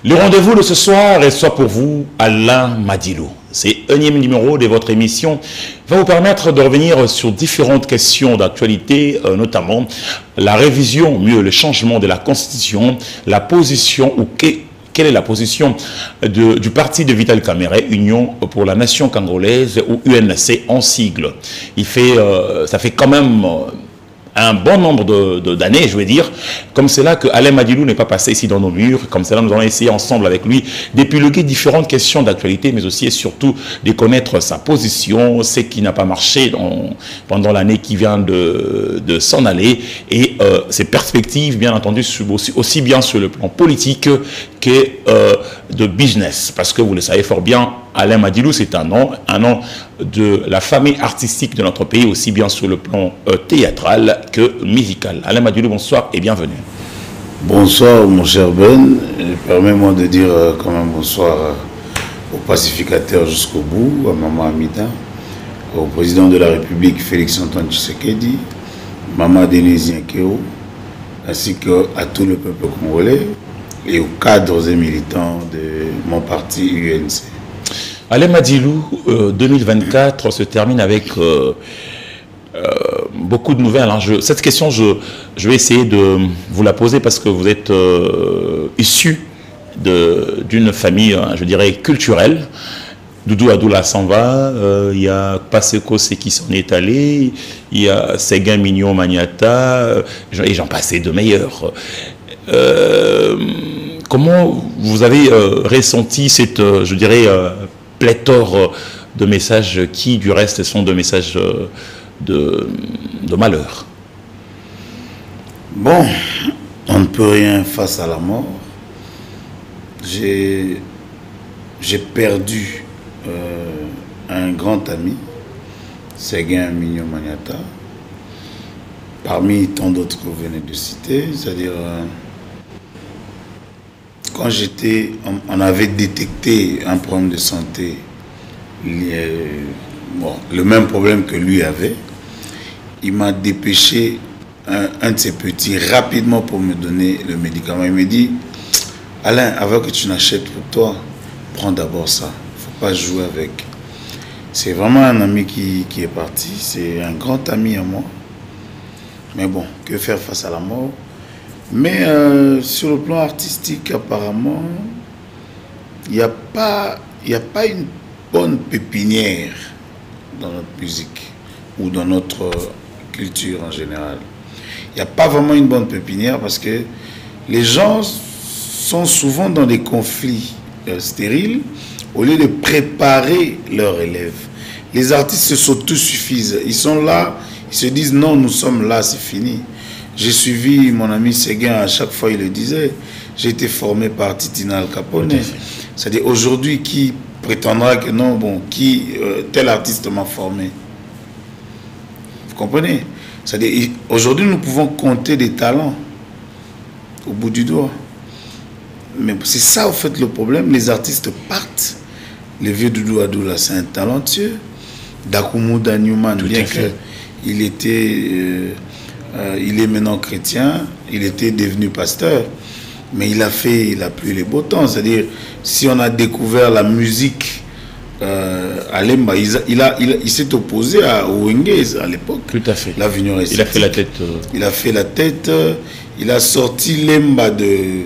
Le rendez-vous de ce soir est soit pour vous Alain Madilou. C'est énième numéro de votre émission va vous permettre de revenir sur différentes questions d'actualité, notamment la révision, mieux le changement de la Constitution, la position ou quelle est la position du parti de Vital Kamerhe, Union pour la Nation Congolaise ou UNC en sigle. Ça fait quand même un bon nombre d'années, je veux dire, comme c'est là que Alain Madilou n'est pas passé ici dans nos murs, comme c'est là nous allons essayer ensemble avec lui d'épiloguer différentes questions d'actualité, mais aussi et surtout de connaître sa position, ce qui n'a pas marché pendant l'année qui vient de s'en aller, et ses perspectives, bien entendu, aussi bien sur le plan politique que de business, parce que vous le savez fort bien, Alain Madilou, c'est un nom de la famille artistique de notre pays, aussi bien sur le plan théâtral que musical. Alain Madilou, bonsoir et bienvenue. Bonsoir mon cher Ben, permets-moi de dire quand même bonsoir au pacificateur jusqu'au bout, à Maman Amida, au président de la République Félix Antoine Tshisekedi, Maman Denise Yankeo, ainsi qu'à tout le peuple congolais et aux cadres et militants de mon parti UNC. Alain Madilou, 2024 se termine avec beaucoup de nouvelles. Hein. Cette question, je vais essayer de vous la poser parce que vous êtes issu d'une famille, je dirais, culturelle. Doudou Adoula s'en va, il y a Paseko qui s'en est allé, il y a Séguin Mignon Maniata, et j'en passais de meilleurs. Comment vous avez ressenti cette, je dirais, pléthore de messages qui, du reste, sont de messages de malheur? Bon, on ne peut rien face à la mort. J'ai perdu un grand ami, Séguin Mignon Maniata, parmi tant d'autres que vous venez de citer, c'est-à-dire quand on avait détecté un problème de santé, le même problème que lui avait, il m'a dépêché un de ses petits rapidement pour me donner le médicament. Il me dit, Alain, avant que tu n'achètes pour toi, prends d'abord ça. Il ne faut pas jouer avec. C'est vraiment un ami qui est parti. C'est un grand ami à moi. Mais bon, que faire face à la mort? Mais sur le plan artistique, apparemment, il n'y a pas une bonne pépinière dans notre musique ou dans notre culture en général. Il n'y a pas vraiment une bonne pépinière parce que les gens sont souvent dans des conflits stériles au lieu de préparer leurs élèves. Les artistes s'autosuffisent. Ils sont là, ils se disent non, nous sommes là, c'est fini. J'ai suivi mon ami Séguin, à chaque fois il le disait, j'ai été formé par Titina Al Capone. C'est-à-dire aujourd'hui, qui prétendra que non, bon, tel artiste m'a formé? Vous comprenez? C'est-à-dire aujourd'hui nous pouvons compter des talents au bout du doigt. Mais c'est ça au fait le problème, les artistes partent. Le vieux Doudou Adoula, c'est un talentueux. Dakumuda Newman, bien qu'il était... il est maintenant chrétien, il était devenu pasteur, mais il a plu les beaux temps. C'est-à-dire, si on a découvert la musique à Lemba, il s'est opposé au Wengez à l'époque. Tout à fait. Il a fait la tête. Il a fait la tête. Il a sorti Lemba de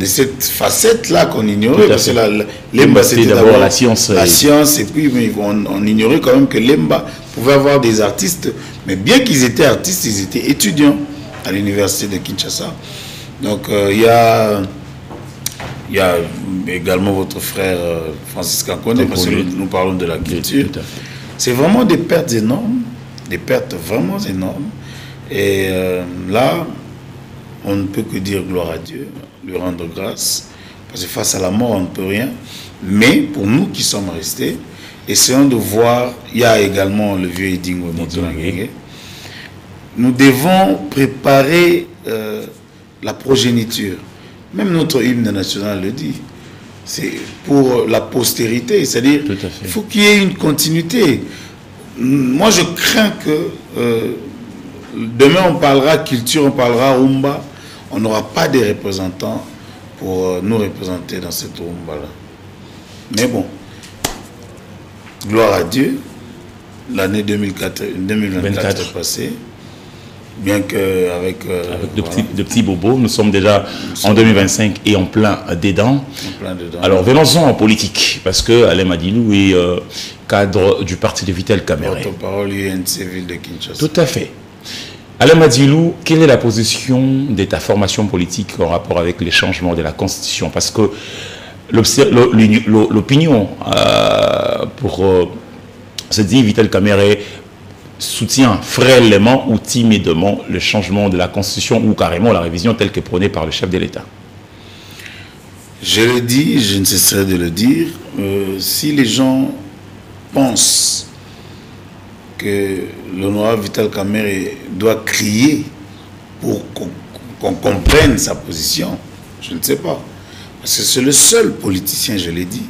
cette facette-là qu'on ignorait. Parce que Lemba, c'était d'abord la science. La science, et puis on ignorait quand même que Lemba pouvait avoir des artistes, mais bien qu'ils étaient artistes, ils étaient étudiants à l'université de Kinshasa. Donc il y a également votre frère Francis Kankone, parce que nous parlons de la culture. C'est vraiment des pertes énormes, des pertes vraiment énormes. Et là, on ne peut que dire gloire à Dieu, lui rendre grâce, parce que face à la mort, on ne peut rien. Mais pour nous qui sommes restés, essayons de voir, il y a également le vieux Edingo Motonangenge. Nous devons préparer la progéniture. Même notre hymne national le dit. C'est pour la postérité, c'est-à-dire il faut qu'il y ait une continuité. Moi, je crains que demain, on parlera culture, on parlera Umba, on n'aura pas des représentants pour nous représenter dans cette rumba-là. Mais bon, gloire à Dieu, l'année 2024 est passée. Bien qu'avec de petits bobos, nous sommes déjà en 2025 et en plein dedans. Alors venons-en en politique, parce que Alain Madilou est cadre du parti de Vital Kamerhe. Porte-parole UNC Ville de Kinshasa. Tout à fait. Alain Madilou, quelle est la position de ta formation politique en rapport avec les changements de la Constitution? Parce que l'opinion pour se dire Vital Kamerhe soutient frêlement ou timidement le changement de la Constitution ou carrément la révision telle que prônée par le chef de l'État. Je le dis, je ne cesserai de le dire, si les gens pensent que l'honorable Vital Kamerhe doit crier pour qu'on comprenne sa position, je ne sais pas. Parce que c'est le seul politicien, je l'ai dit,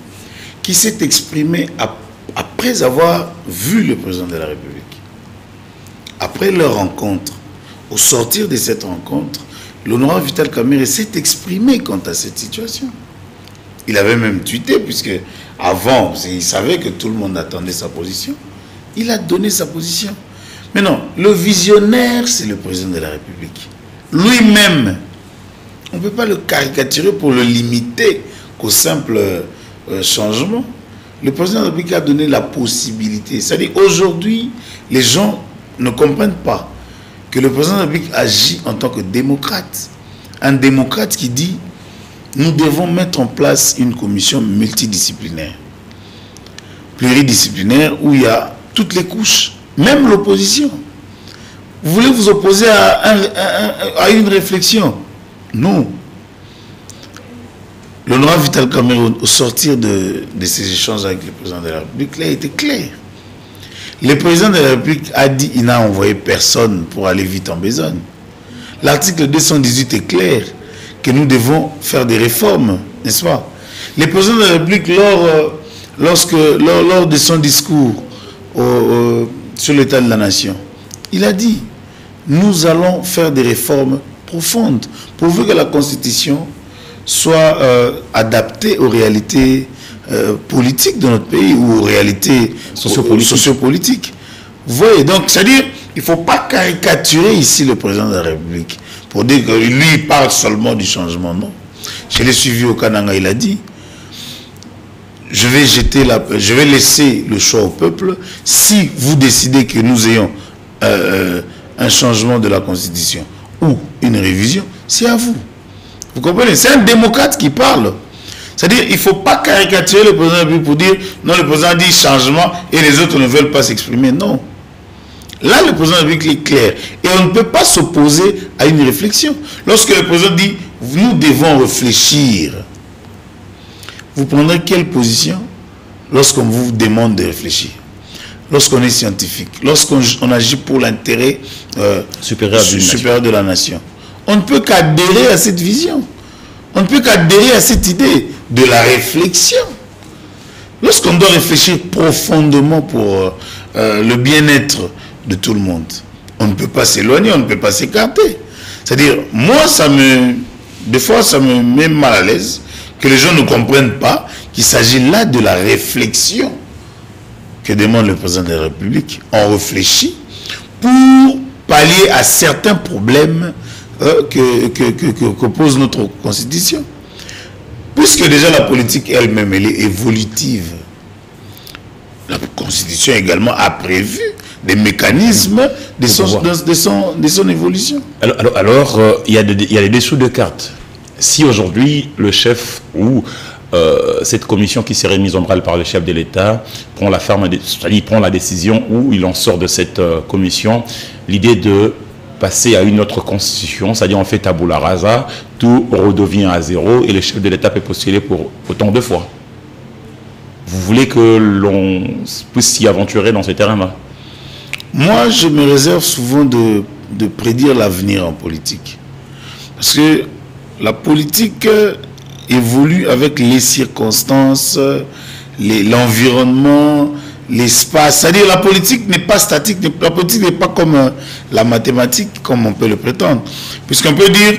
qui s'est exprimé après avoir vu le président de la République. Après leur rencontre, au sortir de cette rencontre, l'honorable Vital Kamerhe s'est exprimé quant à cette situation. Il avait même tweeté, puisque avant, il savait que tout le monde attendait sa position. Il a donné sa position. Mais non, le visionnaire, c'est le président de la République. Lui-même, on ne peut pas le caricaturer pour le limiter qu'au simple changement. Le président de la République a donné la possibilité. C'est-à-dire, aujourd'hui, les gens ne comprennent pas que le président de la République agit en tant que démocrate. Un démocrate qui dit nous devons mettre en place une commission multidisciplinaire, pluridisciplinaire, où il y a toutes les couches, même l'opposition. Vous voulez vous opposer à une réflexion? Non. L'honorable Vital Kamerhe, au sortir de ces échanges avec le président de la République, il a été clair. Le président de la République a dit qu'il n'a envoyé personne pour aller vite en besogne. L'article 218 est clair que nous devons faire des réformes, n'est-ce pas? Le président de la République, lors de son discours sur l'état de la nation, il a dit nous allons faire des réformes profondes pourvu que la Constitution soit adaptée aux réalités politique de notre pays ou aux réalités sociopolitiques. Vous voyez, donc, c'est-à-dire, il ne faut pas caricaturer ici le président de la République pour dire que lui, il parle seulement du changement. Non. Je l'ai suivi au Kananga, il a dit, je vais laisser le choix au peuple. Si vous décidez que nous ayons un changement de la Constitution ou une révision, c'est à vous. Vous comprenez? C'est un démocrate qui parle. C'est-à-dire qu'il ne faut pas caricaturer le président de la République pour dire non, le président dit changement et les autres ne veulent pas s'exprimer. Non. Là, le président de la République est clair. Et on ne peut pas s'opposer à une réflexion. Lorsque le président dit nous devons réfléchir, vous prendrez quelle position lorsqu'on vous demande de réfléchir? Lorsqu'on est scientifique, lorsqu'on agit pour l'intérêt supérieur de la nation. On ne peut qu'adhérer à cette vision. On ne peut qu'adhérer à cette idée de la réflexion. Lorsqu'on doit réfléchir profondément pour le bien-être de tout le monde, on ne peut pas s'éloigner, on ne peut pas s'écarter. C'est-à-dire, moi, des fois, ça me met mal à l'aise que les gens ne comprennent pas qu'il s'agit là de la réflexion que demande le président de la République. On réfléchit pour pallier à certains problèmes que pose notre Constitution. Puisque déjà la politique elle-même, elle est évolutive. La Constitution également a prévu des mécanismes de son évolution. Alors il y a des dessous de cartes. Si aujourd'hui le chef ou cette commission qui serait mise en branle par le chef de l'État prend la décision où il en sort de cette commission, l'idée de passer à une autre constitution, c'est-à-dire on fait tabula rasa, tout redevient à zéro et le chef de l'État peut postuler pour autant de fois. Vous voulez que l'on puisse s'y aventurer dans ce terrain-là? Moi, je me réserve souvent de prédire l'avenir en politique. Parce que la politique évolue avec les circonstances, l'environnement, l'espace. C'est-à-dire la politique n'est pas statique, la politique n'est pas comme la mathématique, comme on peut le prétendre. Puisqu'on peut dire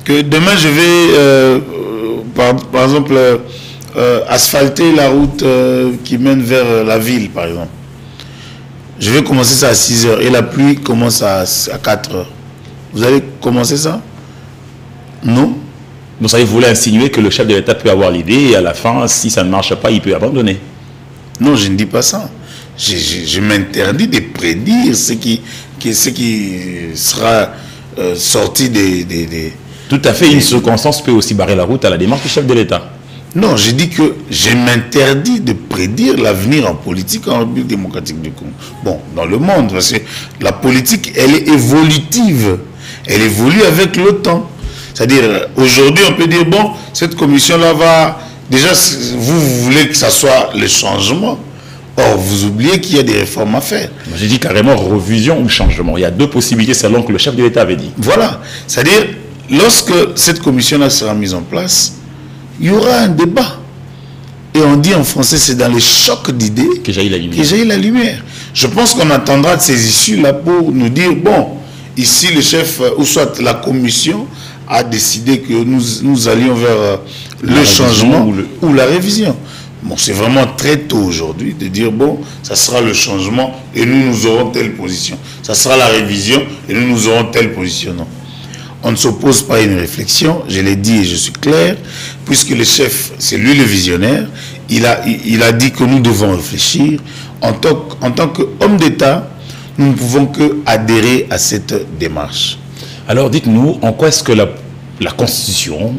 que demain je vais par exemple, asphalter la route qui mène vers la ville, par exemple. Je vais commencer ça à 6 h et la pluie commence à 4 h. Vous allez commencer ça? Non. Donc ça, vous voulez insinuer que le chef de l'État peut avoir l'idée et à la fin, si ça ne marche pas, il peut abandonner? Non, je ne dis pas ça. Je m'interdis de prédire ce qui sera sorti des... Tout à fait, une circonstance peut aussi barrer la route à la démarche du chef de l'État. Non, je dis que je m'interdis de prédire l'avenir en politique en République démocratique du Congo. Bon, dans le monde, parce que la politique, elle est évolutive. Elle évolue avec le temps. C'est-à-dire, aujourd'hui, on peut dire, bon, cette commission-là va... Déjà, vous voulez que ça soit le changement. Or, vous oubliez qu'il y a des réformes à faire. J'ai dit carrément revision ou changement. Il y a deux possibilités selon que le chef de l'État avait dit. Voilà. C'est-à-dire, lorsque cette commission-là sera mise en place, il y aura un débat. Et on dit en français, c'est dans les chocs d'idées que jaillit la lumière. Que jaillit la lumière. Je pense qu'on attendra de ces issues-là pour nous dire, bon, ici le chef, ou soit la commission, a décidé que nous allions vers le changement ou la révision. Bon, c'est vraiment très tôt aujourd'hui de dire, bon, ça sera le changement et nous aurons telle position. Ça sera la révision et nous aurons telle position. Non. On ne s'oppose pas à une réflexion, je l'ai dit et je suis clair, puisque le chef, c'est lui le visionnaire, il a dit que nous devons réfléchir. En tant qu'homme d'État, nous ne pouvons que adhérer à cette démarche. Alors dites-nous, en quoi est-ce que la Constitution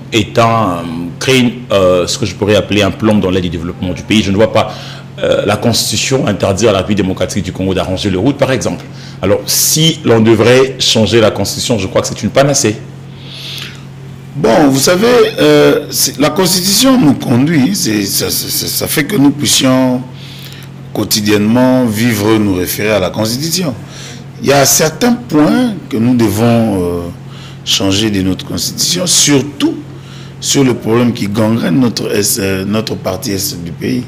crée ce que je pourrais appeler un plomb dans l'aide du développement du pays? Je ne vois pas la Constitution interdire à la République démocratique du Congo d'arranger les routes, par exemple. Alors, si l'on devrait changer la Constitution, je crois que c'est une panacée. Bon, vous savez, la Constitution nous conduit, ça fait que nous puissions quotidiennement vivre, nous référer à la Constitution. Il y a certains points que nous devons changer de notre Constitution, surtout sur le problème qui gangrène notre partie est du pays.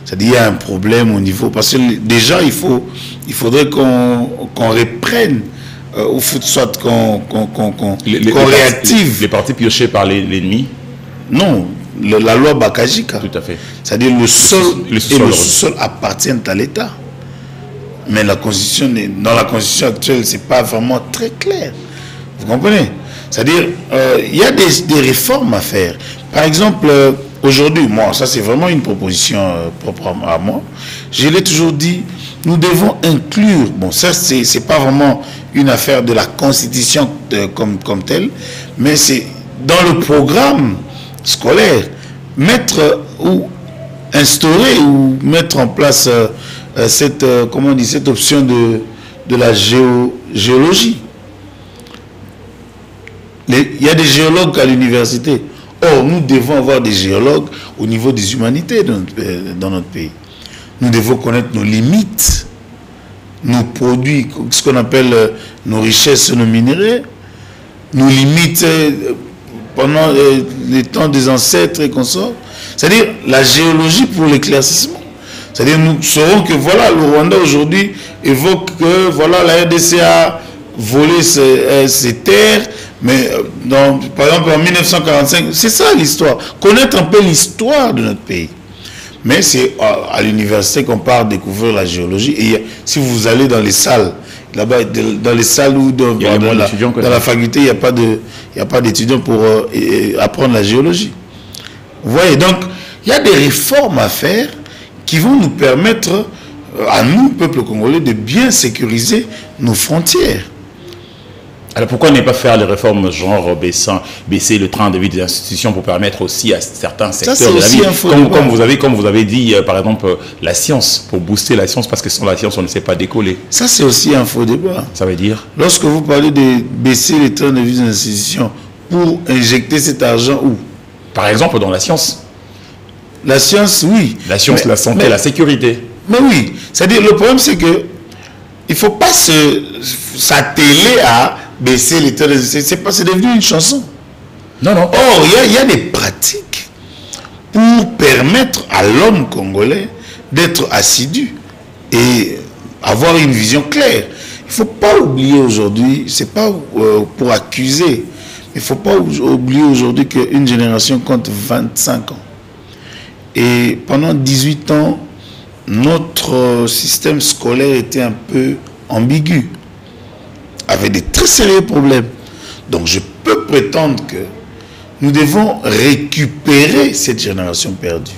C'est-à-dire qu'il y a un problème au niveau... Parce que déjà, il faudrait qu'on reprenne, ou soit qu'on réactive... Les partis piochés par l'ennemi? Non, la loi Bakajika. Tout à fait. C'est-à-dire le sol et le sous-sol appartiennent à l'État. Mais dans la Constitution actuelle, ce n'est pas vraiment très clair. Vous comprenez? C'est-à-dire, il y a des réformes à faire. Par exemple, aujourd'hui, moi, ça c'est vraiment une proposition propre à moi. Je l'ai toujours dit, nous devons inclure, bon, ça c'est pas vraiment une affaire de la Constitution comme telle, mais c'est dans le programme scolaire, mettre ou instaurer ou mettre en place cette option de la géologie. Il y a des géologues à l'université. Or, nous devons avoir des géologues au niveau des humanités dans notre pays. Nous devons connaître nos limites, nos produits, ce qu'on appelle nos richesses, nos minéraux, nos limites pendant les temps des ancêtres et consorts. C'est-à-dire la géologie pour l'éclaircissement. C'est-à-dire nous saurons que voilà, le Rwanda aujourd'hui évoque que voilà, la RDC a volé ses terres, mais par exemple en 1945, c'est ça l'histoire. Connaître un peu l'histoire de notre pays. Mais c'est à l'université qu'on part découvrir la géologie. Et si vous allez dans les salles, là-bas, dans les salles ou dans la faculté, il n'y a pas d'étudiants pour apprendre la géologie. Vous voyez, donc, il y a des réformes à faire qui vont nous permettre, à nous, peuple congolais, de bien sécuriser nos frontières. Alors pourquoi ne pas faire les réformes genre baisser le train de vie des institutions pour permettre aussi à certains secteurs de la vie, comme vous avez dit, par exemple, la science, pour booster la science, parce que sans la science, on ne sait pas décoller. Ça, c'est aussi un faux débat. Ça veut dire? Lorsque vous parlez de baisser le train de vie des institutions, pour injecter cet argent où? Par exemple, dans la science. La science, oui. La science, la santé, la sécurité. Mais oui. C'est-à-dire, le problème, c'est que il ne faut pas s'atteler à baisser les trains de vie. C'est devenu une chanson. Non, non. Or, il y a des pratiques pour permettre à l'homme congolais d'être assidu et avoir une vision claire. Il ne faut pas oublier aujourd'hui, ce n'est pas pour accuser, mais il Il ne faut pas oublier aujourd'hui qu'une génération compte 25 ans. Et pendant 18 ans, notre système scolaire était un peu ambigu, avec des très sérieux problèmes. Donc je peux prétendre que nous devons récupérer cette génération perdue.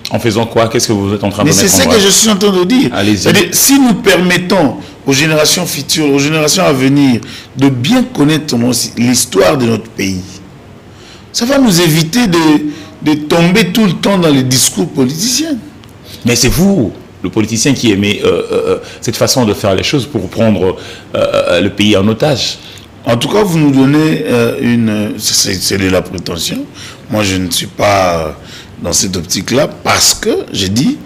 En faisant quoi? Qu'est-ce que vous êtes en train de mettre en Mais c'est ce que je suis en train de dire. C'est-à-dire, si nous permettons aux générations futures, aux générations à venir, de bien connaître l'histoire de notre pays, ça va nous éviter de tomber tout le temps dans les discours politiciens. Mais c'est vous, le politicien, qui aimait cette façon de faire les choses pour prendre le pays en otage. En tout cas, vous nous donnez c'est de la prétention. Moi, je ne suis pas dans cette optique-là, parce que, j'ai dit,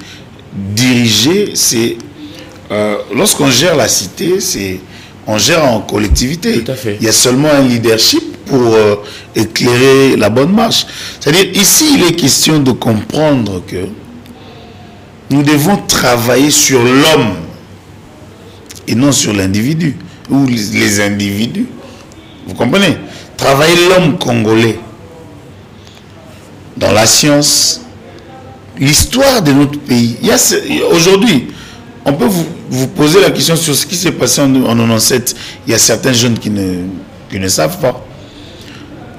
diriger, c'est... lorsqu'on gère la cité, on gère en collectivité. Tout à fait. Il y a seulement un leadership pour éclairer la bonne marche. C'est-à-dire, ici, il est question de comprendre que nous devons travailler sur l'homme et non sur l'individu, ou les individus. Vous comprenez? Travailler l'homme congolais dans la science, l'histoire de notre pays. Aujourd'hui, on peut vous poser la question sur ce qui s'est passé en 1997. Il y a certains jeunes qui ne savent pas.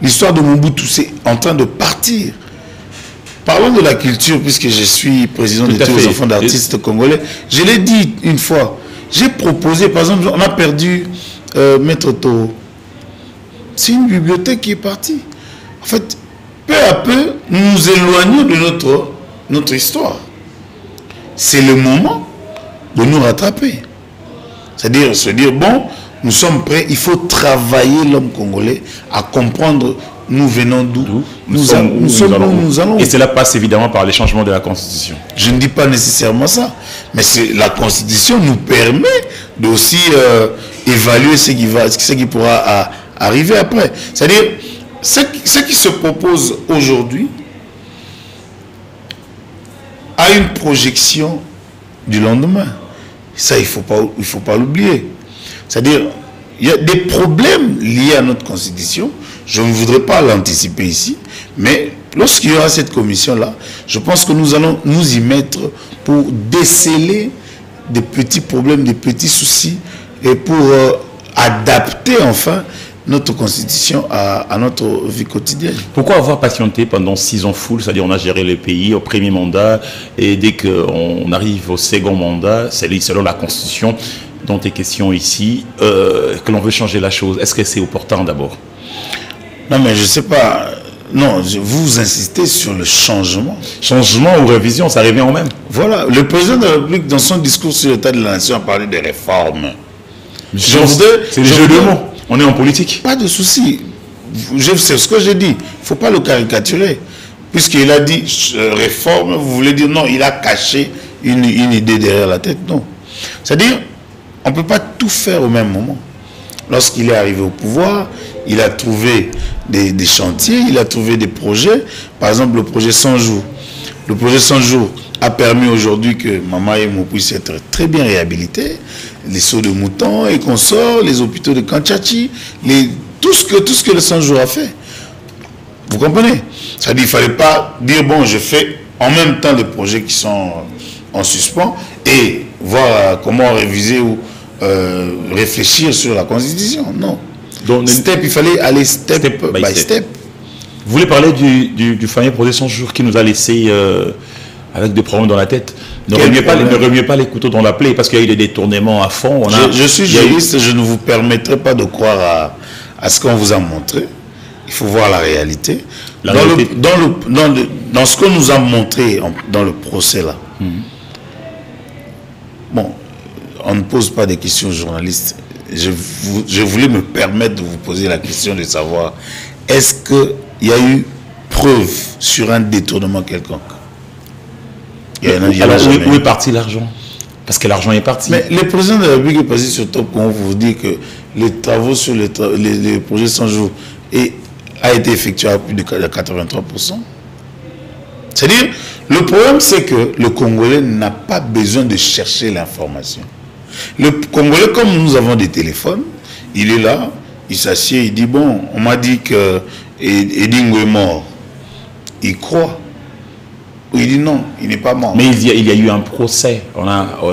L'histoire de Mobutu, c'est en train de partir. Parlons de la culture, puisque je suis président de tous les enfants d'artistes congolais. Je l'ai dit une fois. J'ai proposé, par exemple, on a perdu Maître Toro. C'est une bibliothèque qui est partie. En fait, peu à peu, nous nous éloignons de notre histoire. C'est le moment de nous rattraper. C'est-à-dire se dire, bon, nous sommes prêts, il faut travailler l'homme congolais à comprendre nous venons d'où, nous allons. Et cela passe évidemment par les changements de la Constitution. Je ne dis pas nécessairement ça, mais la Constitution nous permet de aussi évaluer ce qui pourra arriver après. C'est-à-dire, ce qui se propose aujourd'hui a une projection du lendemain. Ça, il ne faut pas l'oublier. C'est-à-dire, il y a des problèmes liés à notre Constitution. Je ne voudrais pas l'anticiper ici, mais lorsqu'il y aura cette commission-là, je pense que nous allons nous y mettre pour déceler des petits problèmes, des petits soucis, et pour adapter enfin notre Constitution à notre vie quotidienne. Pourquoi avoir patienté pendant 6 ans full? C'est-à-dire, on a géré le pays au premier mandat, et dès qu'on arrive au second mandat, c'est selon la Constitution dont est question ici, que l'on veut changer la chose. Est-ce que c'est opportun d'abord? Non, mais je ne sais pas. Non, vous insistez sur le changement. Changement ou révision, ça revient au même. Voilà. Le président de la République, dans son discours sur l'état de la nation, a parlé de réformes. C'est des jeux de mots. On est en politique. Pas de souci. C'est ce que j'ai dit. Il ne faut pas le caricaturer. Puisqu'il a dit réforme, vous voulez dire non, il a caché une idée derrière la tête. Non. C'est-à-dire, on ne peut pas tout faire au même moment. Lorsqu'il est arrivé au pouvoir, il a trouvé des chantiers, il a trouvé des projets. Par exemple, le projet 100 jours. Le projet 100 jours a permis aujourd'hui que Mama Emo puisse être très bien réhabilité. Les sauts de moutons et consorts, les hôpitaux de Kanchachi, tout ce que le 100 jours a fait. Vous comprenez? C'est-à-dire qu'il ne fallait pas dire, bon, je fais en même temps les projets qui sont en suspens et voir comment réviser ou réfléchir sur la Constitution. Non. Donc, il fallait aller step by step. Vous voulez parler du fameux projet 100 jours qui nous a laissé avec des problèmes dans la tête? Ne remuez pas les couteaux dans la plaie parce qu'il y a eu des détournements à fond. Je suis juriste, je ne vous permettrai pas de croire à ce qu'on vous a montré. Il faut voir la réalité. Dans ce qu'on nous a montré dans le procès là, bon, on ne pose pas des questions aux journalistes. Je voulais me permettre de vous poser la question de savoir, est-ce qu'il y a eu preuve sur un détournement quelconque? Où est parti l'argent? Parce que l'argent est parti. Mais le président de la République est passé sur Top quand vous dit que les travaux sur les projets 100 jours a été effectué à plus de 83%. C'est-à-dire, le problème c'est que le Congolais n'a pas besoin de chercher l'information. Le Congolais, comme nous avons des téléphones, il est là, il s'assied, il dit, bon, on m'a dit que Edingo est mort. Il croit. Il dit non, il n'est pas mort. Mais il y a eu un procès.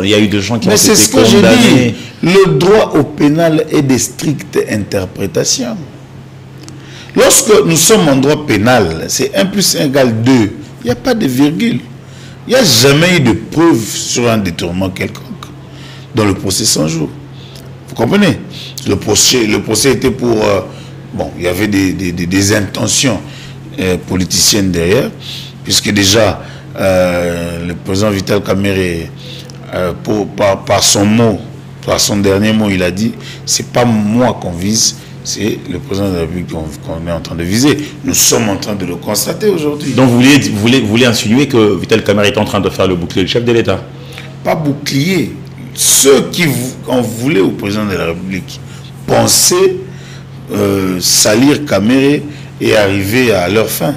Il y a eu des gens qui ont été condamnés. Mais c'est ce que je dis. Le droit au pénal est de stricte interprétation. Lorsque nous sommes en droit pénal, c'est 1 + 1 = 2. Il n'y a pas de virgule. Il n'y a jamais eu de preuve sur un détournement quelconque dans le procès 100 jours. Vous comprenez? Le procès était pour... bon, il y avait des intentions politiciennes derrière, puisque déjà, le président Vital Kamerhe, par son mot, par son dernier mot, il a dit, c'est pas moi qu'on vise, c'est le président de la République qu'on est en train de viser. Nous sommes en train de le constater aujourd'hui. Donc vous voulez insinuer que Vital Kamerhe est en train de faire le bouclier du chef de l'État? Pas bouclier. Ceux qui en voulaient au président de la République pensaient salir Kamerhe et arriver à leur fin.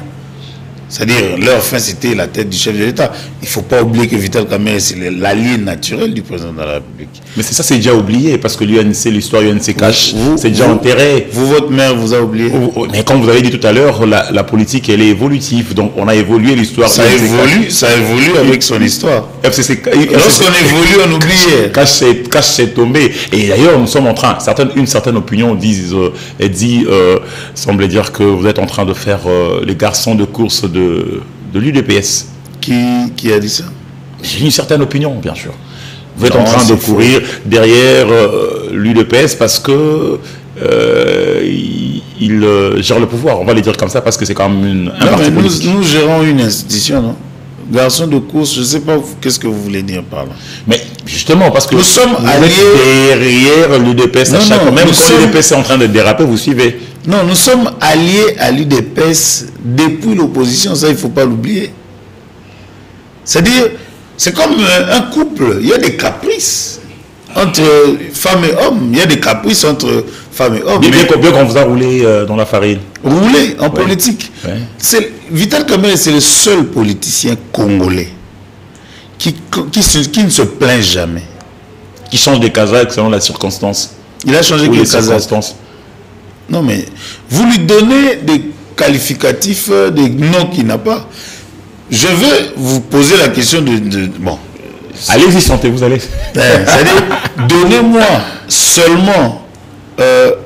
C'est-à-dire, leur fin, c'était la tête du chef de l'État. Il ne faut pas oublier que Vital Kamerhe, c'est l'allié naturel du président de la République. Mais c'est ça, c'est déjà oublié, parce que l'UNC, l'histoire UNC cache, c'est déjà enterré. Votre mère vous a oublié. Mais comme vous avez dit tout à l'heure, la politique, elle est évolutive. Donc, on a évolué l'histoire. Ça évolue avec son histoire. Lorsqu'on évolue, on oublie. Cache c'est tombé. Et d'ailleurs, nous sommes en train, une certaine opinion dit, semble dire que vous êtes en train de faire les garçons de course de l'UDPS. Qui a dit ça? J'ai une certaine opinion, bien sûr. Vous êtes en train de courir derrière l'UDPS parce que il gère le pouvoir. On va le dire comme ça parce que c'est quand même un parti politique. Nous gérons une institution, non? Garçon de course, je ne sais pas qu'est-ce que vous voulez dire par là. Mais justement, parce que nous sommes alliés derrière l'UDPS à chaque moment. Même quand l'UDPS est en train de déraper, vous suivez. Non, nous sommes alliés à l'UDPS depuis l'opposition, ça il ne faut pas l'oublier. C'est-à-dire, c'est comme un couple, il y a des caprices entre femmes et hommes, il y a des caprices entre femmes et hommes. Bien qu'on vous a roulé dans la farine. Roulé en politique. Ouais. Vital Kamerhe, c'est le seul politicien congolais qui ne se plaint jamais. Qui change des casaques selon la circonstance. Il a changé les circonstances. Non mais, vous lui donnez des qualificatifs, des noms qu'il n'a pas. Je veux vous poser la question bon. Allez-y, sentez-vous, allez. C'est-à-dire, donnez-moi seulement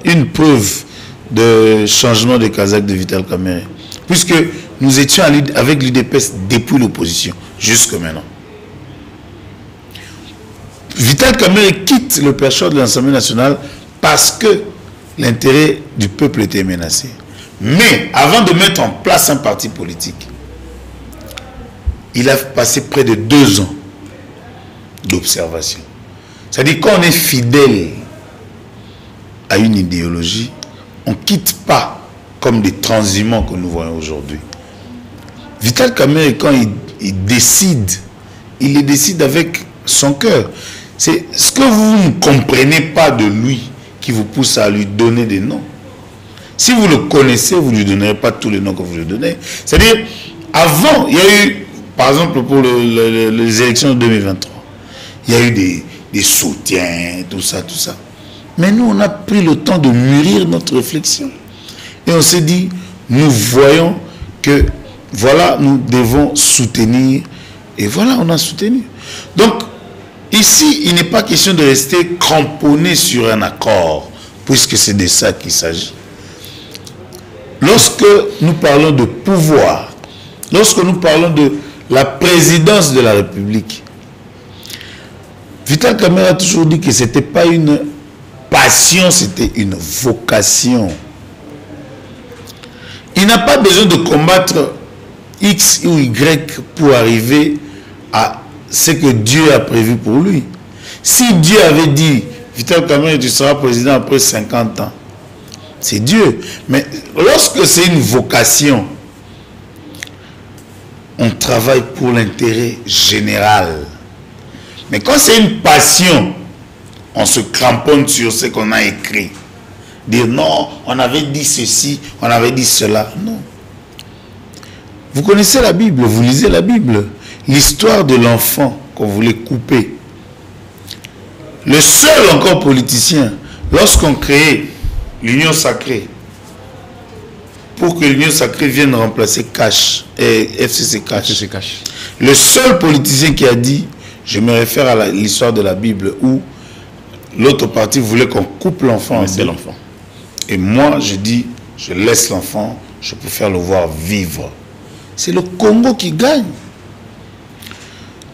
une preuve de changement de casaque de Vital Kamerhe. Puisque nous étions avec l'UDPS depuis l'opposition, jusque maintenant. Vital Kamerhe quitte le perchoir de l'Assemblée nationale parce que l'intérêt du peuple était menacé. Mais avant de mettre en place un parti politique, il a passé près de 2 ans d'observation. C'est-à-dire quand on est fidèle à une idéologie, on ne quitte pas comme des transhumants que nous voyons aujourd'hui. Vital Kamerhe, quand il décide, il le décide avec son cœur. C'est ce que vous ne comprenez pas de lui qui vous pousse à lui donner des noms. Si vous le connaissez, vous ne lui donnerez pas tous les noms que vous lui donnez. C'est-à-dire, avant, il y a eu, par exemple, pour les élections de 2023, il y a eu des soutiens, tout ça. Mais nous, on a pris le temps de mûrir notre réflexion. Et on s'est dit, nous voyons que, voilà, nous devons soutenir. Et voilà, on a soutenu. Donc, ici, il n'est pas question de rester cramponné sur un accord, puisque c'est de ça qu'il s'agit. Lorsque nous parlons de pouvoir, lorsque nous parlons de la présidence de la République, Vital Kamerhe a toujours dit que ce n'était pas une passion, c'était une vocation. Il n'a pas besoin de combattre X ou Y pour arriver à ce que Dieu a prévu pour lui. Si Dieu avait dit, Vital Kamerhe, tu seras président après 50 ans, c'est Dieu. Mais lorsque c'est une vocation, on travaille pour l'intérêt général. Mais quand c'est une passion, on se cramponne sur ce qu'on a écrit. Dire non, on avait dit ceci, on avait dit cela. Non. Vous connaissez la Bible, vous lisez la Bible. L'histoire de l'enfant qu'on voulait couper. Le seul encore politicien, lorsqu'on créait l'Union Sacrée, pour que l'Union Sacrée vienne remplacer Cash et FCC Cash. Le seul politicien qui a dit, je me réfère à l'histoire de la Bible où l'autre parti voulait qu'on coupe l'enfant. C'est l'enfant. Et moi, je dis, je laisse l'enfant, je préfère le voir vivre. C'est le Congo qui gagne.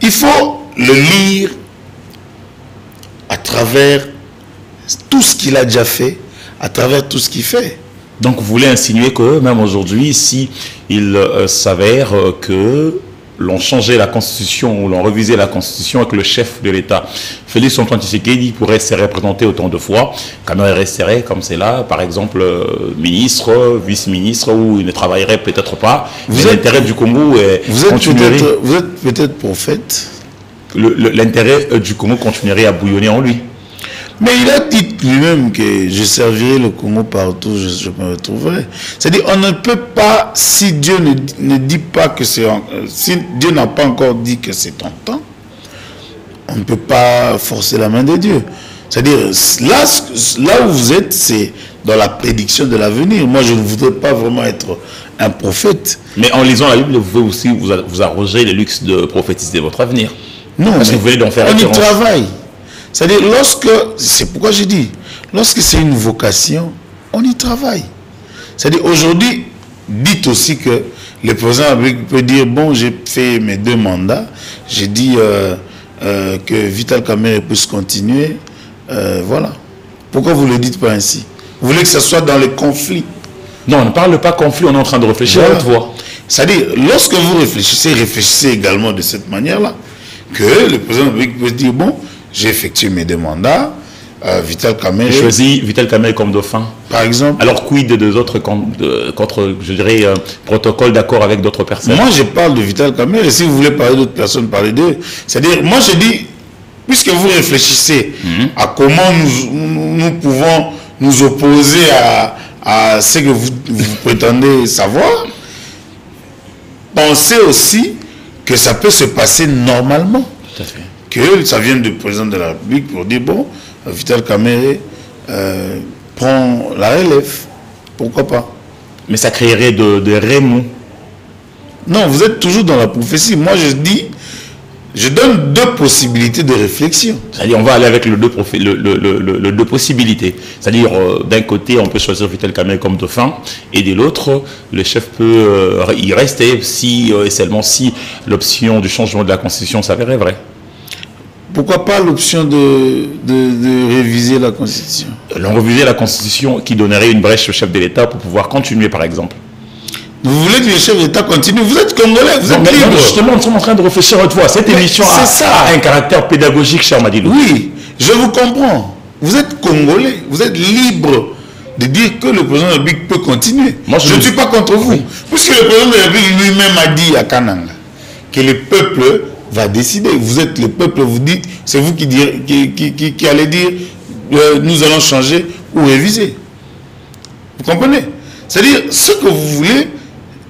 Il faut le lire à travers tout ce qu'il a déjà fait, à travers tout ce qu'il fait. Donc vous voulez insinuer que même aujourd'hui, si il s'avère que l'on changeait la Constitution ou l'on revisait la Constitution avec le chef de l'État, Félix Antoine Tshisekedi pourrait se représenter autant de fois, Kamere resterait comme c'est là, par exemple, ministre, vice-ministre, où il ne travaillerait peut-être pas. L'intérêt du Congo continuerait. Vous êtes peut-être prophète. L'intérêt du Congo continuerait à bouillonner en lui. Mais il a dit lui-même que je servirai le Congo partout où je me retrouverai. C'est-à-dire, on ne peut pas, si Dieu ne dit pas que c'est... Si Dieu n'a pas encore dit que c'est ton temps, on ne peut pas forcer la main de Dieu. C'est-à-dire, là où vous êtes, c'est dans la prédiction de l'avenir. Moi, je ne voudrais pas vraiment être un prophète. Mais en lisant la Bible, vous pouvez aussi vous arroger le luxe de prophétiser votre avenir. Non, parce que vous venez d'en faire référence. On y travaille. C'est-à-dire, c'est pourquoi je dis, lorsque c'est une vocation, on y travaille. C'est-à-dire, aujourd'hui, dites aussi que le président peut dire, bon, j'ai fait mes 2 mandats, j'ai dit que Vital Kamerhe puisse continuer, voilà. Pourquoi vous ne le dites pas ainsi? Vous voulez que ce soit dans les conflits? Non, on ne parle pas conflit, on est en train de réfléchir à haute voix. C'est-à-dire, lorsque vous réfléchissez également de cette manière-là, que le président peut se dire, bon, j'ai effectué mes 2 mandats, Vital Kamerhe... J'ai choisi Vital Kamerhe comme dauphin. Par exemple. Alors, quid de 2 autres contre, je dirais, protocole d'accord avec d'autres personnes? Moi, je parle de Vital Kamerhe, et si vous voulez parler d'autres personnes, parlez d'eux. C'est-à-dire, moi, je dis, puisque vous réfléchissez à comment nous pouvons nous opposer à ce que vous prétendez savoir, pensez aussi que ça peut se passer normalement. Tout à fait. Que ça vienne du président de la République pour dire, bon, Vital Kamerhe prend la relève. Pourquoi pas? Mais ça créerait de remous. Non, vous êtes toujours dans la prophétie. Moi, je dis, je donne 2 possibilités de réflexion. C'est-à-dire, on va aller avec le 2 possibilités. C'est-à-dire, d'un côté, on peut choisir Vital Kamerhe comme dauphin, et de l'autre, le chef peut y rester si, et seulement si l'option du changement de la Constitution s'avérait vraie. Pourquoi pas l'option de réviser la Constitution? On réviser la Constitution qui donnerait une brèche au chef de l'État pour pouvoir continuer, par exemple. Vous voulez que le chef de l'État continue? Vous êtes Congolais, vous êtes libre. Justement, nous sommes en train de réfléchir à toi. Cette émission a un caractère pédagogique, cher Madilou. Oui, je vous comprends. Vous êtes Congolais, vous êtes libre de dire que le président de la République peut continuer. Moi, je ne suis pas contre vous. Oui. Puisque le président de la République lui-même a dit à Kananga que le peuple va décider. Vous êtes le peuple, vous dites, c'est vous qui allez dire nous allons changer ou réviser. Vous comprenez? C'est-à-dire, ce que vous voulez,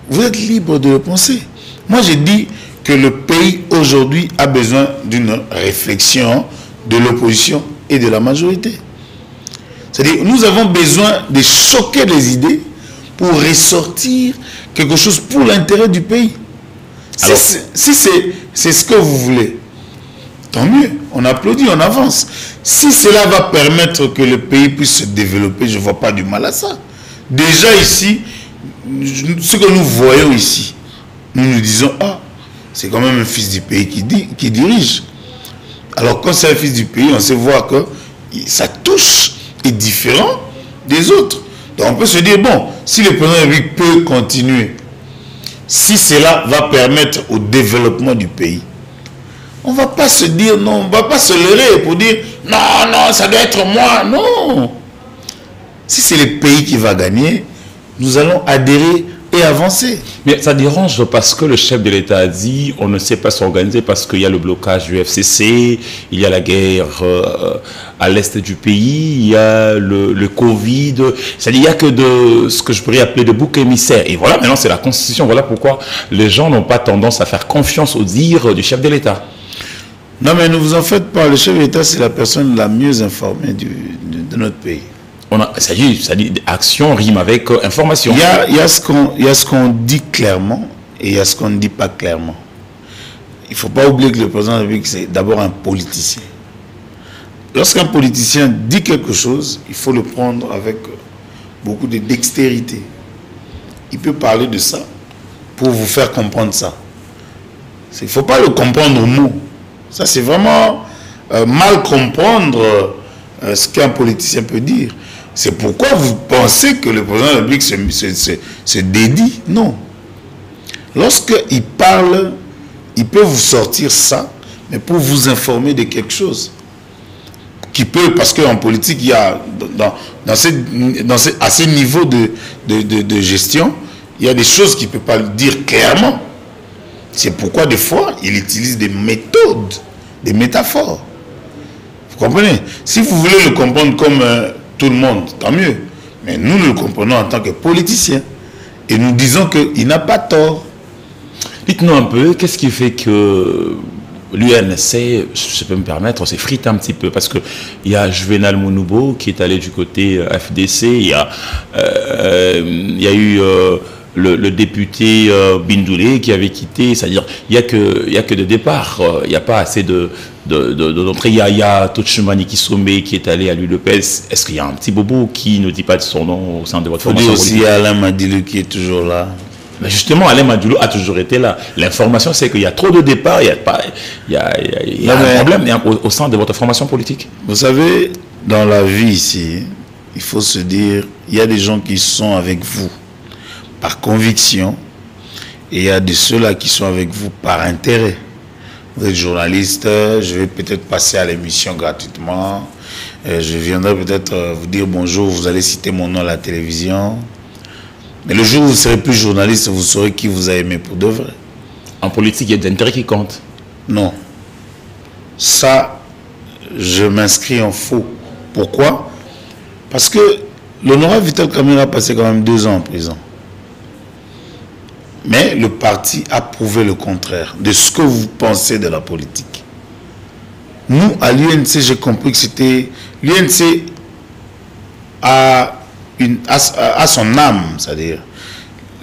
vous êtes libre de le penser. Moi, j'ai dit que le pays aujourd'hui a besoin d'une réflexion de l'opposition et de la majorité. C'est-à-dire, nous avons besoin de choquer les idées pour ressortir quelque chose pour l'intérêt du pays. Alors, si c'est ce que vous voulez, tant mieux, on applaudit, on avance. Si cela va permettre que le pays puisse se développer, je ne vois pas du mal à ça. Déjà ici, ce que nous voyons ici, nous nous disons, ah, c'est quand même un fils du pays qui dirige. Alors quand c'est un fils du pays, on sait voir que sa touche est différente des autres. Donc on peut se dire, bon, si le président de la République peut continuer, si cela va permettre au développement du pays, on ne va pas se dire non, on ne va pas se leurrer pour dire non, non, ça doit être moi. Non. Si c'est le pays qui va gagner, nous allons adhérer et avancer. Mais ça dérange parce que le chef de l'État a dit on ne sait pas s'organiser parce qu'il y a le blocage du FCC, il y a la guerre à l'est du pays, il y a le Covid. C'est-à-dire il n'y a que de ce que je pourrais appeler de bouc émissaire. Et voilà, maintenant c'est la Constitution. Voilà pourquoi les gens n'ont pas tendance à faire confiance au dire du chef de l'État. Non mais ne vous en faites pas, le chef de l'État c'est la personne la mieux informée de notre pays. Ça dit action rime avec information. Il y a ce qu'on dit clairement et il y a ce qu'on ne dit pas clairement. Il ne faut pas oublier que le président de la République, c'est d'abord un politicien. Lorsqu'un politicien dit quelque chose, il faut le prendre avec beaucoup de dextérité. Il peut parler de ça pour vous faire comprendre ça. Il ne faut pas le comprendre au mot. Ça, c'est vraiment mal comprendre ce qu'un politicien peut dire. C'est pourquoi vous pensez que le président de la République se dédie. Non. Lorsqu'il parle, il peut vous sortir ça, mais pour vous informer de quelque chose. Qui peut, parce qu'en politique, il y a, à ce niveau de gestion, il y a des choses qu'il ne peut pas dire clairement. C'est pourquoi, des fois, il utilise des méthodes, des métaphores. Vous comprenez? Si vous voulez le comprendre comme tout le monde, tant mieux. Mais nous le comprenons en tant que politiciens. Et nous disons qu'il n'a pas tort. Dites-nous un peu, qu'est-ce qui fait que l'UNC, je peux me permettre, s'effrite un petit peu? Parce qu'il y a Juvenal Mounoubo qui est allé du côté FDC, il y a eu le député Bindoulé qui avait quitté, c'est-à-dire il n'y a que des départs, il n'y a pas assez d'entrée. Il y a Tochumani Kisome qui est allé à l'ULPS. Est-ce qu'il y a un petit bobo qui ne dit pas de son nom au sein de votre formation politique? Il faut dire aussi Alain Madilou qui est toujours là. Mais justement, Alain Madilou a toujours été là. L'information, c'est qu'il y a trop de départs, il y a un problème au sein de votre formation politique. Vous savez, dans la vie ici, il faut se dire, il y a des gens qui sont avec vous par conviction et il y a de ceux-là qui sont avec vous par intérêt. Vous êtes journaliste, je vais peut-être passer à l'émission gratuitement, je viendrai peut-être vous dire bonjour, vous allez citer mon nom à la télévision. Mais le jour où vous ne serez plus journaliste, vous saurez qui vous a aimé pour de vrai. En politique, il y a des intérêts qui comptent. Non. Ça, je m'inscris en faux. Pourquoi? Parce que l'honorable Vital Kamerhe a passé quand même 2 ans en prison. Mais le parti a prouvé le contraire de ce que vous pensez de la politique. Nous, à l'UNC, j'ai compris que c'était... L'UNC a son âme, c'est-à-dire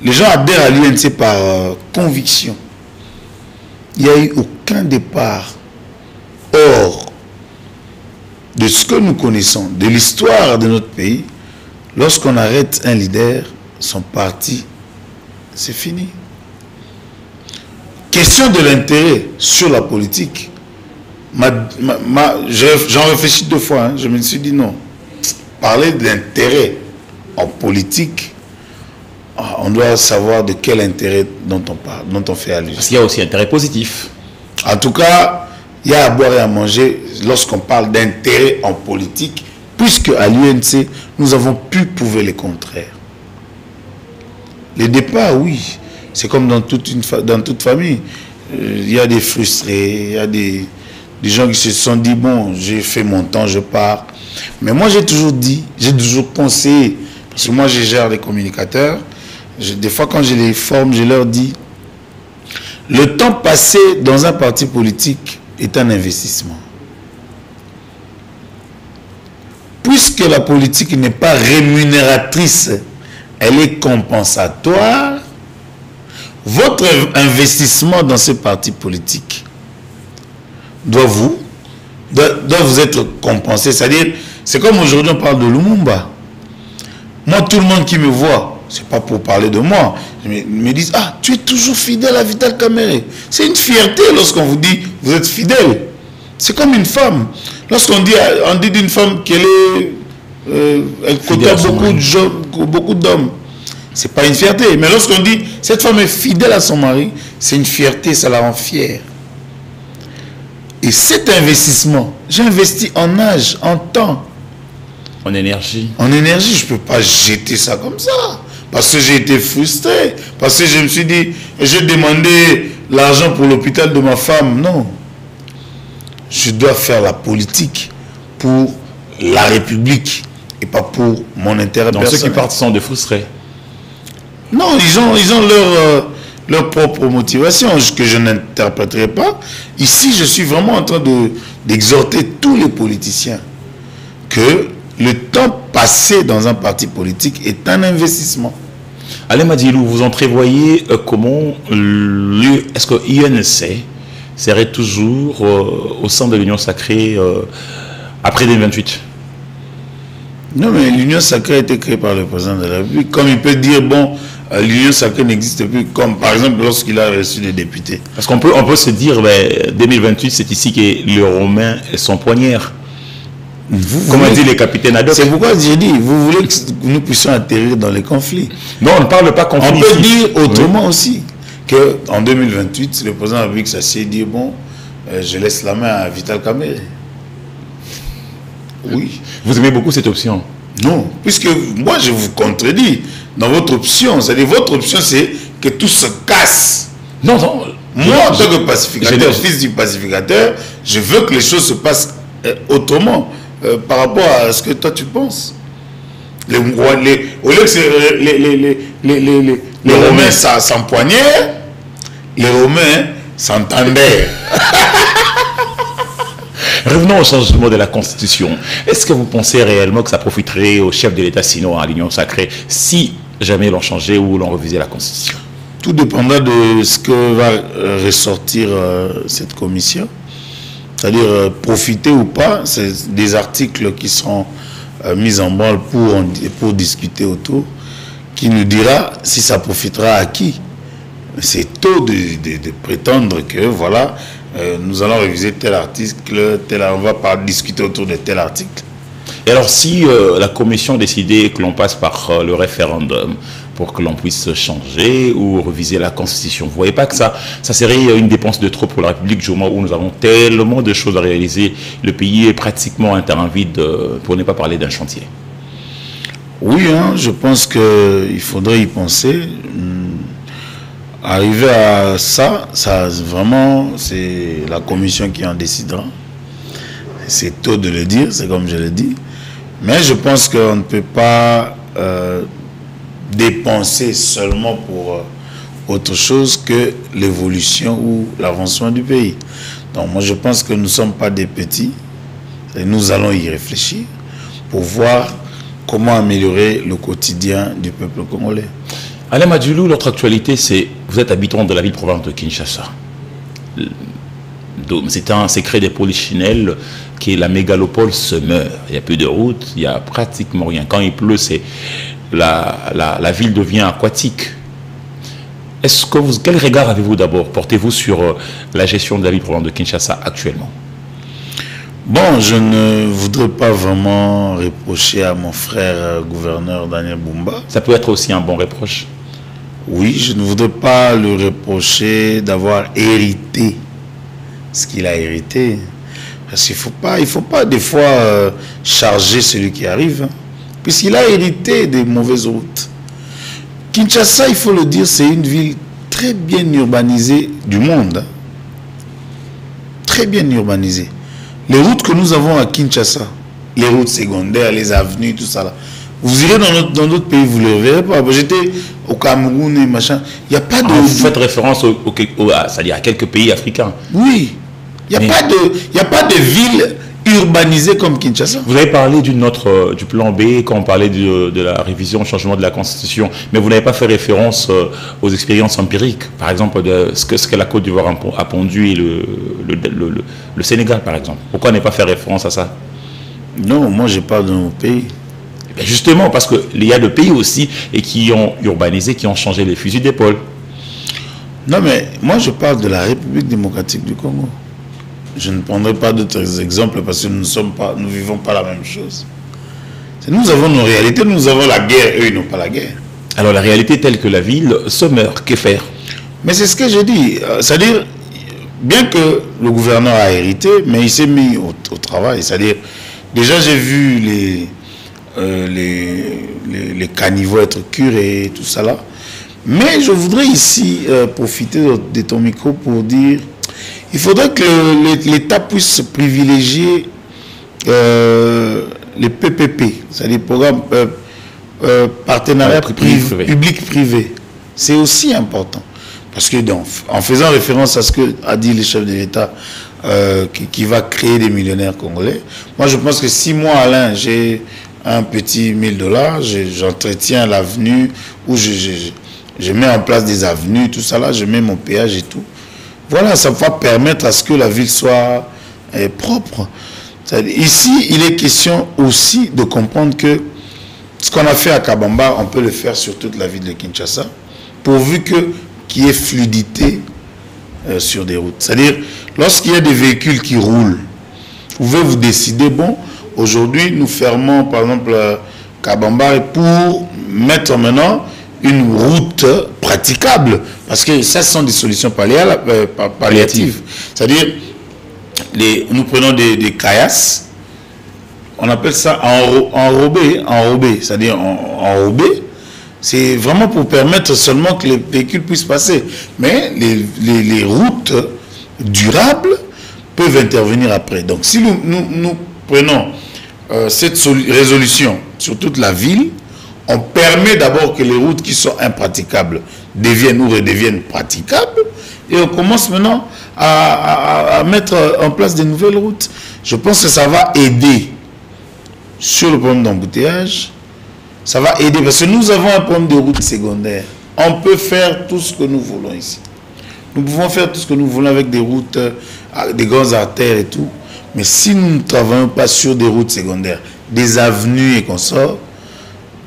les gens adhèrent à l'UNC par conviction. Il n'y a eu aucun départ hors de ce que nous connaissons, de l'histoire de notre pays. Lorsqu'on arrête un leader, son parti, c'est fini. Question de l'intérêt sur la politique. J'en réfléchis 2 fois, hein, je me suis dit non. Parler d'intérêt en politique, on doit savoir de quel intérêt dont on parle, dont on fait allusion. Parce qu'il y a aussi intérêt positif. En tout cas, il y a à boire et à manger lorsqu'on parle d'intérêt en politique, puisque à l'UNC, nous avons pu prouver le contraire. Les départs, oui, c'est comme dans toute famille. Il y a des frustrés, il y a des gens qui se sont dit, bon, j'ai fait mon temps, je pars. Mais moi, j'ai toujours dit, j'ai toujours conseillé, parce que moi, je gère les communicateurs. Des fois, quand je les forme, je leur dis, le temps passé dans un parti politique est un investissement. Puisque la politique n'est pas rémunératrice, elle est compensatoire, votre investissement dans ce parti politique doit vous être compensé. C'est-à-dire, c'est comme aujourd'hui on parle de Lumumba. Moi, tout le monde qui me voit, c'est pas pour parler de moi, me disent, ah, tu es toujours fidèle à Vital Kamerhe. C'est une fierté lorsqu'on vous dit, vous êtes fidèle. C'est comme une femme. Lorsqu'on dit d'une femme qu'elle est, elle côtoie beaucoup d'hommes, c'est pas une fierté. Mais lorsqu'on dit, cette femme est fidèle à son mari, c'est une fierté, ça la rend fière. Et cet investissement, j'ai investi en âge, en temps. En énergie. En énergie, je ne peux pas jeter ça comme ça. Parce que j'ai été frustré. Parce que je me suis dit, j'ai demandé l'argent pour l'hôpital de ma femme. Non. Je dois faire la politique pour la République et pas pour mon intérêt personnel. Donc ceux qui partent sont des frustrés. Non, ils ont leur propre motivation que je n'interpréterai pas. Ici, je suis vraiment en train d'exhorter tous les politiciens que le temps passé dans un parti politique est un investissement. Alain Madjilou, vous entrevoyez comment est-ce que l'UNC serait toujours au sein de l'Union sacrée après 2028? Non, mais l'Union sacrée a été créée par le président de la République. Comme il peut dire, bon, l'Union sacrée n'existe plus, comme par exemple lorsqu'il a reçu des députés. Parce qu'on peut, se dire, ben, 2028, c'est ici que le Romain est son poignard. Comme dit les capitaines ad hoc. C'est pourquoi j'ai dit, vous voulez que nous puissions atterrir dans les conflits. Non, on ne parle pas conflit. On peut dire autrement aussi, qu'en 2028, le président de la République s'assied et dit, bon, je laisse la main à Vital Kamerhe. Oui. Vous aimez beaucoup cette option? Non, puisque moi je vous contredis dans votre option. C'est-à-dire votre option, c'est que tout se casse. Non, non. Moi, en tant que pacificateur, fils du pacificateur, je veux que les choses se passent autrement par rapport à ce que toi tu penses. Au lieu que les Romains s'empoignaient, les Romains s'entendaient. Revenons au changement de la Constitution. Est-ce que vous pensez réellement que ça profiterait au chef de l'État, sinon à l'Union sacrée, si jamais l'on changeait ou l'on revisait la Constitution? Tout dépendra de ce que va ressortir cette commission. C'est-à-dire profiter ou pas, c'est des articles qui seront mis en branle pour discuter autour, qui nous dira si ça profitera à qui. C'est tôt de prétendre que voilà, nous allons réviser tel article, on va discuter autour de tel article. Et alors si la commission décidait que l'on passe par le référendum pour que l'on puisse changer ou réviser la Constitution, vous ne voyez pas que ça serait une dépense de trop pour la République du moment où nous avons tellement de choses à réaliser? Le pays est pratiquement un terrain vide, pour ne pas parler d'un chantier. Oui, hein, je pense qu'il faudrait y penser. Arriver à ça vraiment, c'est la commission qui en décidera. C'est tôt de le dire, c'est comme je l'ai dit. Mais je pense qu'on ne peut pas dépenser seulement pour autre chose que l'évolution ou l'avancement du pays. Donc moi je pense que nous ne sommes pas des petits. Et nous allons y réfléchir pour voir comment améliorer le quotidien du peuple congolais. Alain Madjilou, l'autre actualité, c'est vous êtes habitant de la ville-province de Kinshasa. C'est un secret des polichinelles que la mégalopole se meurt. Il n'y a plus de route, il n'y a pratiquement rien. Quand il pleut, la ville devient aquatique. Quel regard avez-vous d'abord, portez-vous sur la gestion de la ville-province de Kinshasa actuellement? Bon, je ne voudrais pas vraiment reprocher à mon frère gouverneur Daniel Bumba. Ça peut être aussi un bon reproche. Oui, je ne voudrais pas le reprocher d'avoir hérité ce qu'il a hérité. Parce qu'il ne faut pas des fois charger celui qui arrive. Hein, puisqu'il a hérité des mauvaises routes. Kinshasa, il faut le dire, c'est une ville très bien urbanisée du monde. Hein. Très bien urbanisée. Les routes que nous avons à Kinshasa, les routes secondaires, les avenues, tout ça là, vous irez dans d'autres pays, vous ne le verrez pas. J'étais au Cameroun et machin. Il n'y a pas de... vous faites référence c'est-à-dire à quelques pays africains. Oui. Il n'y a pas de ville urbanisée comme Kinshasa. Vous avez parlé du plan B quand on parlait de la révision, changement de la Constitution, mais vous n'avez pas fait référence aux expériences empiriques, par exemple de ce que la Côte d'Ivoire a pondu et le Sénégal, par exemple. Pourquoi ne pas faire référence à ça? Non, moi je parle de nos pays. Et justement, parce qu'il y a des pays aussi et qui ont urbanisé, qui ont changé les fusils d'épaule. Non, mais moi je parle de la République démocratique du Congo. Je ne prendrai pas d'autres exemples parce que nous ne vivons pas la même chose. Nous avons nos réalités, nous avons la guerre, eux ils n'ont pas la guerre. Alors la réalité telle que la ville se meurt, que faire? Mais c'est ce que je dis, c'est-à-dire, bien que le gouverneur a hérité, mais il s'est mis au travail. C'est-à-dire, déjà j'ai vu les caniveaux être curés, tout ça là. Mais je voudrais ici profiter de ton micro pour dire, il faudrait que l'État puisse privilégier les PPP, c'est-à-dire programmes partenariat public-privé. C'est aussi important. Parce que en faisant référence à ce qu'a dit le chef de l'État, qui va créer des millionnaires congolais, moi je pense que si moi, Alain, j'ai un petit 1000 $, j'entretiens l'avenue, ou je mets en place des avenues, tout ça là, je mets mon péage et tout. Voilà, ça va permettre à ce que la ville soit propre. Ici, il est question aussi de comprendre que ce qu'on a fait à Kabamba, on peut le faire sur toute la ville de Kinshasa, pourvu qu'il y ait fluidité sur des routes. C'est-à-dire, lorsqu'il y a des véhicules qui roulent, vous pouvez vous décider, bon, aujourd'hui, nous fermons, par exemple, Kabamba pour mettre maintenant une route praticable. Parce que ça, ce sont des solutions palliatives. C'est-à-dire, nous prenons des caillasses, on appelle ça enrobé, c'est-à-dire enrobé. C'est vraiment pour permettre seulement que les véhicules puissent passer. Mais les routes durables peuvent intervenir après. Donc si nous prenons cette résolution sur toute la ville, on permet d'abord que les routes qui sont impraticables deviennent ou redeviennent praticables. Et on commence maintenant à mettre en place de nouvelles routes. Je pense que ça va aider sur le problème d'embouteillage. Ça va aider parce que nous avons un problème de route secondaire. On peut faire tout ce que nous voulons ici. Nous pouvons faire tout ce que nous voulons avec des routes, des grandes artères et tout. Mais si nous ne travaillons pas sur des routes secondaires, des avenues et consorts,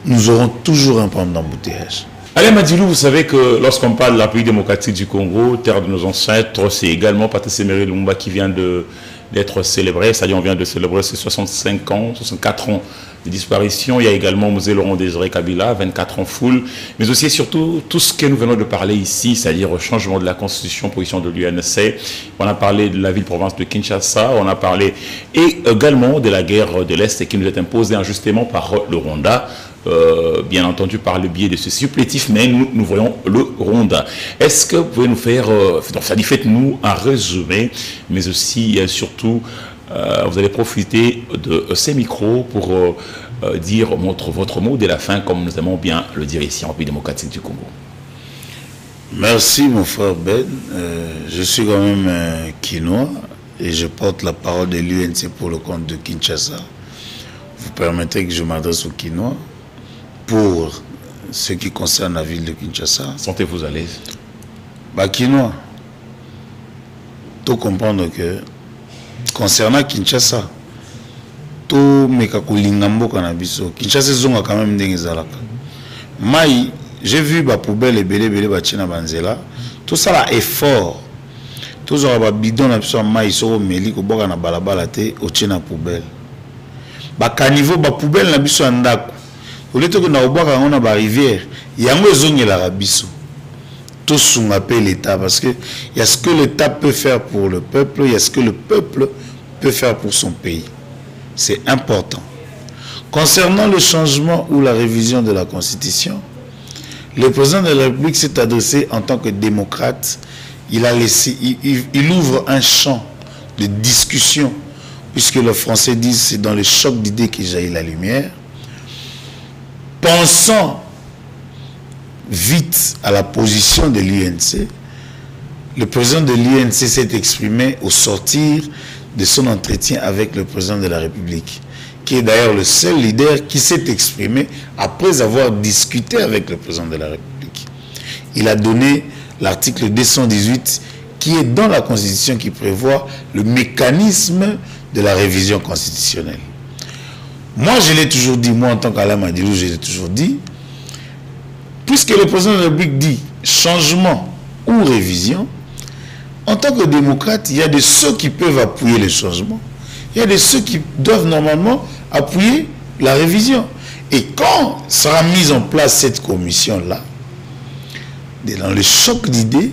nous aurons toujours un problème d'embouteillage. Alain Madilou, vous savez que lorsqu'on parle de la République démocratique du Congo, terre de nos ancêtres, c'est également Patrice Emery Lumumba qui vient d'être célébré. C'est-à-dire on vient de célébrer ses 65 ans, 64 ans de disparition. Il y a également Mosé Laurent Désiré Kabila, 24 ans full. Mais aussi et surtout, tout ce que nous venons de parler ici, c'est-à-dire au changement de la constitution, position de l'UNC. On a parlé de la ville-province de Kinshasa. On a parlé également de la guerre de l'Est qui nous est imposée injustement par le Rwanda. Bien entendu par le biais de ce supplétif, mais nous voyons le Rwanda. Est-ce que vous pouvez nous faire, donc ça dit faites-nous un résumé, mais aussi surtout, vous allez profiter de ces micros pour dire votre mot dès la fin, comme nous aimons bien le dire ici en République démocratique du Congo. Merci mon frère Ben, je suis quand même un Kinois et je porte la parole de l'UNC pour le compte de Kinshasa. Vous permettez que je m'adresse aux Kinois. Pour ce qui concerne la ville de Kinshasa. Sentez-vous à l'aise. Kinois, tout comprendre que concernant Kinshasa, tout mekakulingambo kanabiso. Kinshasa zonga quand même d'engezalaka. Mai, j'ai vu ba poubelle et belé bachina banzela. Tout ça là effort. Tout ça ba bidon na biso mai so meli ko boka na balabala te o china poubelle. Ba caniveau ba poubelle na biso ndako. Au lieu que nous avons une rivière, il y a un biso. Tout ce qu'on appelle l'État, parce que il y a ce que l'État peut faire pour le peuple, il y a ce que le peuple peut faire pour son pays. C'est important. Concernant le changement ou la révision de la Constitution, le président de la République s'est adressé en tant que démocrate. Il ouvre un champ de discussion, puisque les Français disent c'est dans le choc d'idées que jaillit la lumière. Pensant vite à la position de l'UNC, le président de l'UNC s'est exprimé au sortir de son entretien avec le président de la République, qui est d'ailleurs le seul leader qui s'est exprimé après avoir discuté avec le président de la République. Il a donné l'article 218 qui est dans la Constitution qui prévoit le mécanisme de la révision constitutionnelle. Moi, je l'ai toujours dit, moi en tant qu'Alain Madilou, je l'ai toujours dit, puisque le président de la République dit changement ou révision, en tant que démocrate, il y a de ceux qui peuvent appuyer le changement, il y a de ceux qui doivent normalement appuyer la révision. Et quand sera mise en place cette commission-là, dans le choc d'idées,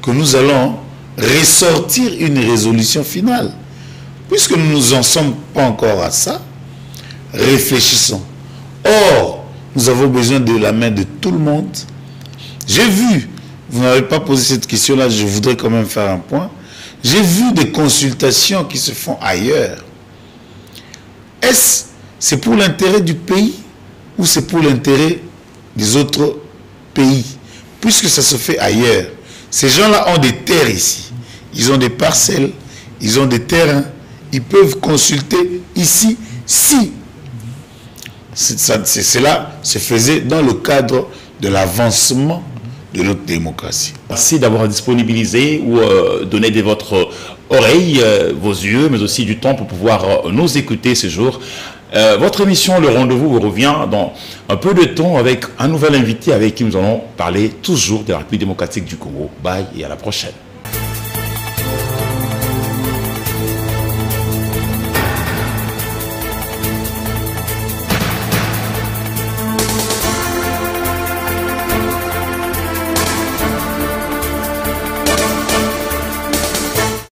que nous allons ressortir une résolution finale. Puisque nous n'en sommes pas encore à ça, réfléchissons. Or, nous avons besoin de la main de tout le monde. J'ai vu, vous n'avez pas posé cette question-là, je voudrais quand même faire un point. J'ai vu des consultations qui se font ailleurs. Est-ce c'est pour l'intérêt du pays ou c'est pour l'intérêt des autres pays? Puisque ça se fait ailleurs. Ces gens-là ont des terres ici. Ils ont des parcelles, ils ont des terrains. Ils peuvent consulter ici si Cela se faisait dans le cadre de l'avancement de notre démocratie. Merci d'avoir disponibilisé ou donné de votre oreille, vos yeux, mais aussi du temps pour pouvoir nous écouter ce jour. Votre émission, Le Rendez-vous, vous revient dans un peu de temps avec un nouvel invité avec qui nous allons parler toujours de la République démocratique du Congo. Bye et à la prochaine.